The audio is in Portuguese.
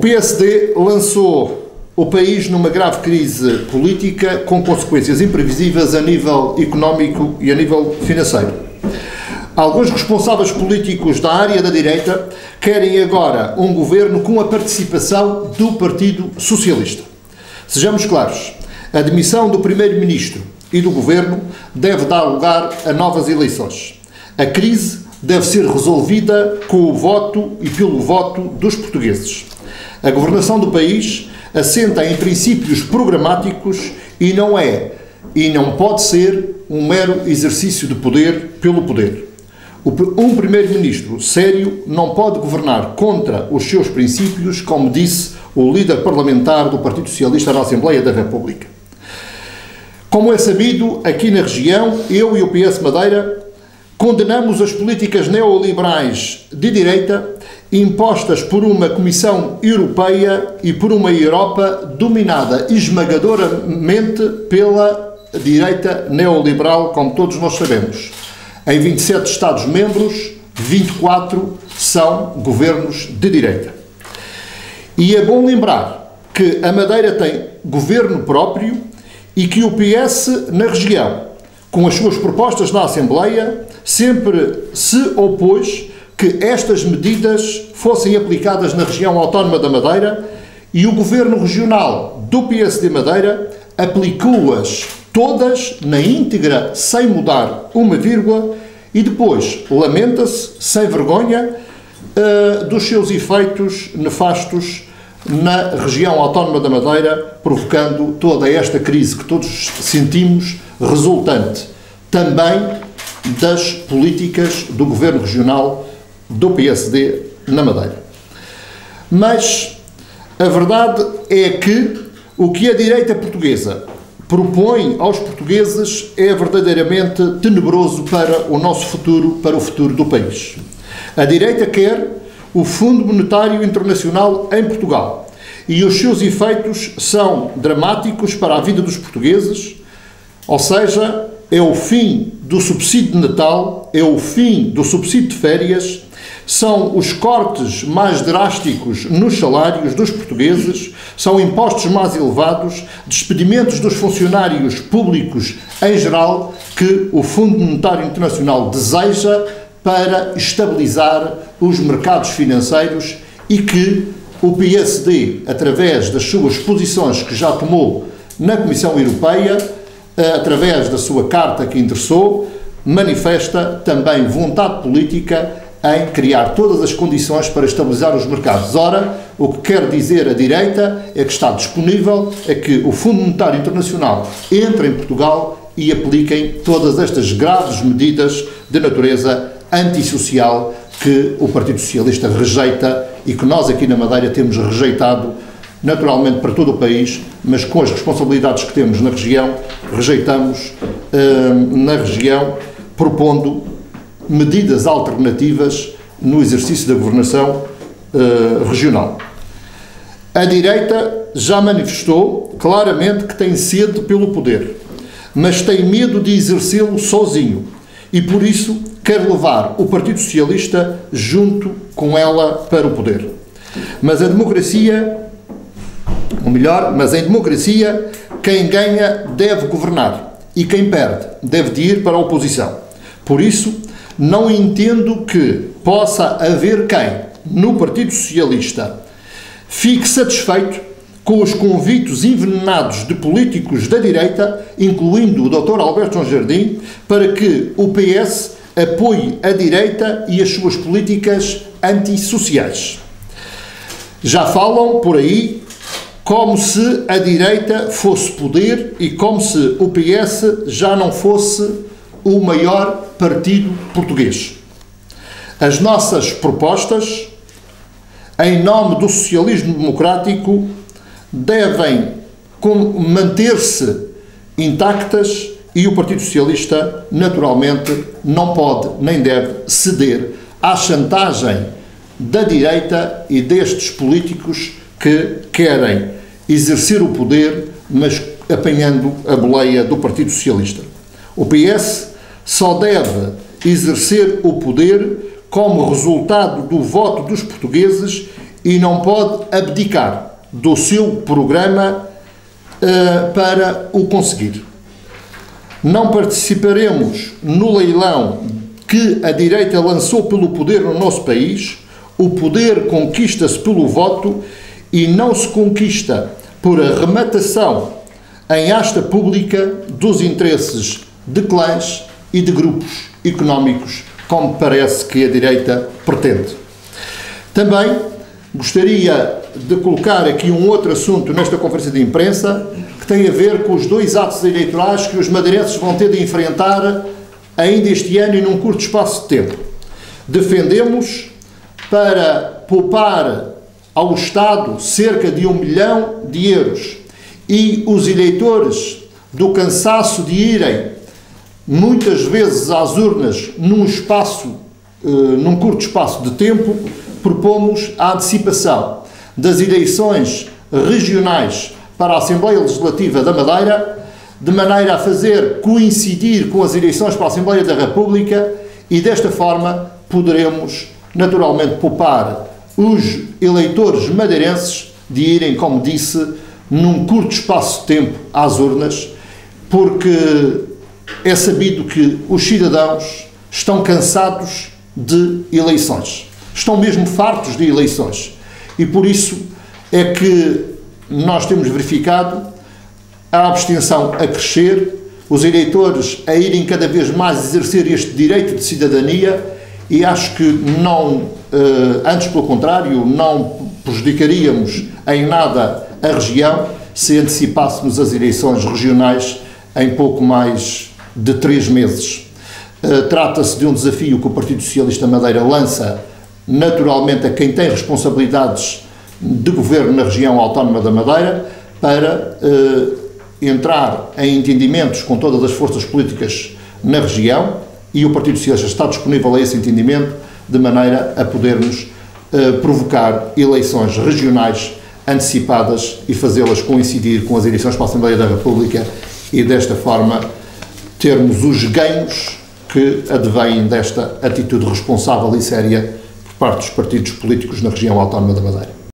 PSD lançou o país numa grave crise política com consequências imprevisíveis a nível económico e a nível financeiro. Alguns responsáveis políticos da área da direita querem agora um governo com a participação do Partido Socialista. Sejamos claros, a demissão do Primeiro-Ministro e do Governo deve dar lugar a novas eleições. A crise deve ser resolvida com o voto e pelo voto dos portugueses. A governação do país assenta em princípios programáticos e não pode ser um mero exercício de poder pelo poder. Um primeiro-ministro sério não pode governar contra os seus princípios, como disse o líder parlamentar do Partido Socialista na Assembleia da República. Como é sabido, aqui na região, eu e o PS Madeira condenamos as políticas neoliberais de direita impostas por uma Comissão Europeia e por uma Europa dominada esmagadoramente pela direita neoliberal, como todos nós sabemos. Em 27 Estados-membros, 24 são governos de direita. E é bom lembrar que a Madeira tem governo próprio e que o PS na região, com as suas propostas na Assembleia, sempre se opôs que estas medidas fossem aplicadas na região autónoma da Madeira e o Governo Regional do PSD Madeira aplicou-as todas na íntegra, sem mudar uma vírgula, e depois lamenta-se, sem vergonha, dos seus efeitos nefastos na região autónoma da Madeira, provocando toda esta crise que todos sentimos, resultante também das políticas do Governo Regional do PSD na Madeira. Mas a verdade é que o que a direita portuguesa propõe aos portugueses é verdadeiramente tenebroso para o nosso futuro, para o futuro do país. A direita quer o Fundo Monetário Internacional em Portugal e os seus efeitos são dramáticos para a vida dos portugueses, ou seja, é o fim do subsídio de Natal, é o fim do subsídio de férias, são os cortes mais drásticos nos salários dos portugueses, são impostos mais elevados, despedimentos dos funcionários públicos em geral, que o Fundo Monetário Internacional deseja para estabilizar os mercados financeiros e que o PSD, através das suas posições que já tomou na Comissão Europeia, através da sua carta que endereçou, manifesta também vontade política em criar todas as condições para estabilizar os mercados. Ora, o que quer dizer a direita é que está disponível a que o Fundo Monetário Internacional entre em Portugal e apliquem todas estas graves medidas de natureza antissocial que o Partido Socialista rejeita e que nós aqui na Madeira temos rejeitado naturalmente para todo o país, mas com as responsabilidades que temos na região, rejeitamos na região, propondo medidas alternativas no exercício da governação regional. A direita já manifestou claramente que tem sede pelo poder, mas tem medo de exercê-lo sozinho e, por isso, quer levar o Partido Socialista junto com ela para o poder. Mas em democracia, quem ganha deve governar e quem perde deve de ir para a oposição. Por isso, não entendo que possa haver quem, no Partido Socialista, fique satisfeito com os convites envenenados de políticos da direita, incluindo o Dr. Alberto João Jardim, para que o PS apoie a direita e as suas políticas antissociais. Já falam por aí como se a direita fosse poder e como se o PS já não fosse o maior partido português. As nossas propostas, em nome do socialismo democrático, devem manter-se intactas e o Partido Socialista, naturalmente, não pode nem deve ceder à chantagem da direita e destes políticos que querem exercer o poder, mas apanhando a boleia do Partido Socialista. O PS só deve exercer o poder como resultado do voto dos portugueses e não pode abdicar do seu programa para o conseguir. Não participaremos no leilão que a direita lançou pelo poder no nosso país. O poder conquista-se pelo voto e não se conquista por arrematação em asta pública dos interesses de clãs e de grupos económicos, como parece que a direita pretende. Também gostaria de colocar aqui um outro assunto nesta conferência de imprensa, que tem a ver com os 2 atos eleitorais que os madeirenses vão ter de enfrentar ainda este ano e num curto espaço de tempo. Defendemos para poupar ao Estado cerca de 1 milhão de euros e os eleitores do cansaço de irem muitas vezes às urnas num curto espaço de tempo, propomos a antecipação das eleições regionais para a Assembleia Legislativa da Madeira, de maneira a fazer coincidir com as eleições para a Assembleia da República, e desta forma poderemos naturalmente poupar os eleitores madeirenses de irem, como disse, num curto espaço de tempo às urnas, porque é sabido que os cidadãos estão cansados de eleições. Estão mesmo fartos de eleições. E por isso é que nós temos verificado a abstenção a crescer, os eleitores a irem cada vez mais exercer este direito de cidadania, e acho que não, antes pelo contrário, não prejudicaríamos em nada a região se antecipássemos as eleições regionais em pouco mais de 3 meses. Trata-se de um desafio que o Partido Socialista Madeira lança naturalmente a quem tem responsabilidades de governo na região autónoma da Madeira, para entrar em entendimentos com todas as forças políticas na região, e o Partido Socialista está disponível a esse entendimento, de maneira a podermos provocar eleições regionais antecipadas e fazê-las coincidir com as eleições para a Assembleia da República, e desta forma termos os ganhos que advêm desta atitude responsável e séria por parte dos partidos políticos na região autónoma da Madeira.